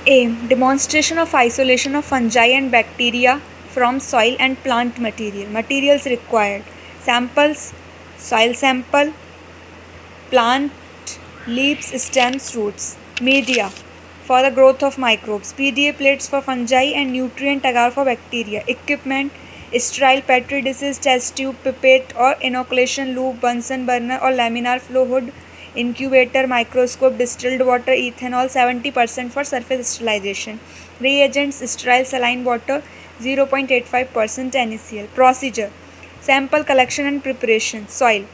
Aim: demonstration of isolation of fungi and bacteria from soil and plant material. Materials required: samples, soil sample, plant leaves, stems, roots. Media for the growth of microbes: PDA plates for fungi and nutrient agar for bacteria. Equipment: sterile petri dishes, test tube, pipette or inoculation loop, Bunsen burner or laminar flow hood, incubator, microscope, distilled water, ethanol 70% for surface sterilization. Reagents: sterile saline water 0.85% NaCl. Procedure: sample collection and preparation. Soil: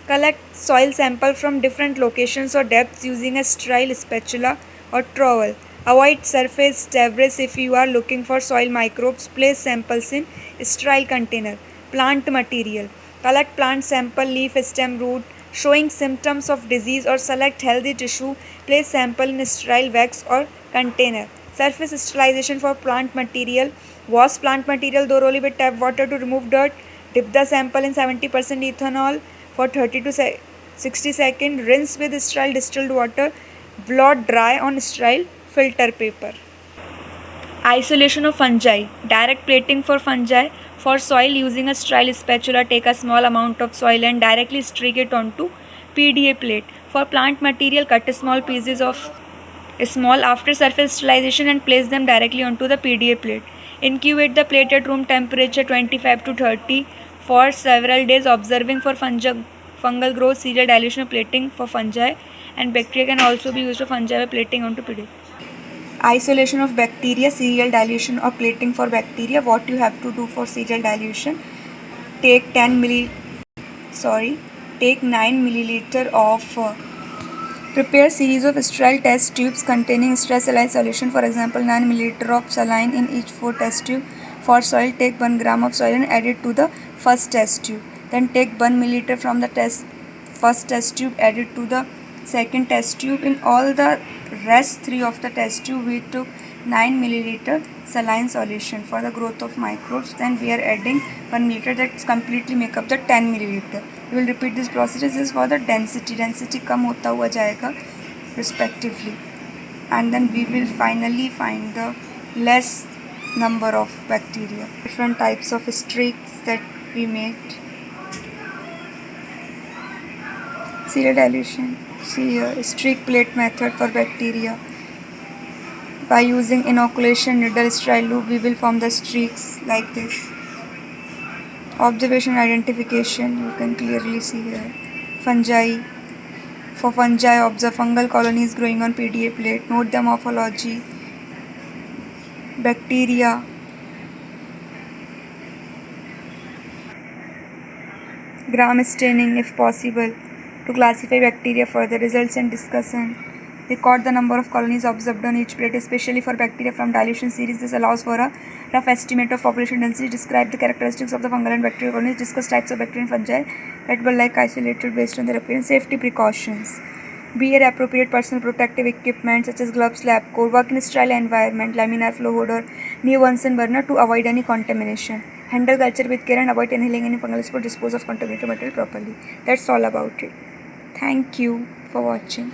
collect soil sample from different locations or depths using a sterile spatula or trowel. Avoid surface debris if you are looking for soil microbes. Place samples in sterile container. Plant material: collect plant sample, leaf, stem, root showing symptoms of disease or select healthy tissue. Place sample in sterile wax or container. Surface sterilization for plant material: wash plant material thoroughly with tap water to remove dirt. Dip the sample in 70% ethanol for 30 to 60 seconds. Rinse with sterile distilled water. Blot dry on sterile filter paper. Isolation of fungi. Direct plating for fungi. For soil, using a sterile spatula, take a small amount of soil and directly streak it onto PDA plate. For plant material, cut small pieces of small after surface sterilization and place them directly onto the PDA plate. Incubate the plate at room temperature 25 to 30 for several days, observing for fungal growth. Serial dilution of plating for fungi and bacteria can also be used for fungi by plating onto PDA. Isolation of bacteria, serial dilution or plating for bacteria. What you have to do for serial dilution: take 9 milliliter of prepare series of sterile test tubes containing sterile saline solution. For example, 9 milliliter of saline in each 4 test tube. For soil, take 1 gram of soil and add it to the first test tube. Then take 1 milliliter from the first test tube, add it to the second test tube. In all the rest 3 of the test tube, we took 9 milliliter saline solution for the growth of microbes. Then we are adding 1 milliliter, that completely make up the 10 milliliter. We will repeat this process. This is for the density कम होता हुआ जाएगा respectively, and then we will finally find the less number of bacteria. Different types of streaks that we made. Serial dilution. See here, streak plate method for bacteria. By using inoculation needle sterile loop, we will form the streaks like this. Observation identification, you can clearly see here. Fungi. For fungi, observe fungal colonies growing on PDA plate. Note the morphology. Bacteria. Gram staining if possible to classify bacteria further. Results and discussion. Record the number of colonies observed on each plate, especially for bacteria from dilution series. This allows for a rough estimate of population density. Describe the characteristics of the fungal and bacterial colonies. Discuss types of bacteria and fungi that were isolated based on their appearance. Safety precautions. Wear appropriate personal protective equipment such as gloves, lab coat. Work in a sterile environment, laminar flow hood or near Bunsen burner to avoid any contamination. Handle culture with care and avoid inhaling any fungal spore. Dispose of contaminated material properly. That's all about it. Thank you for watching.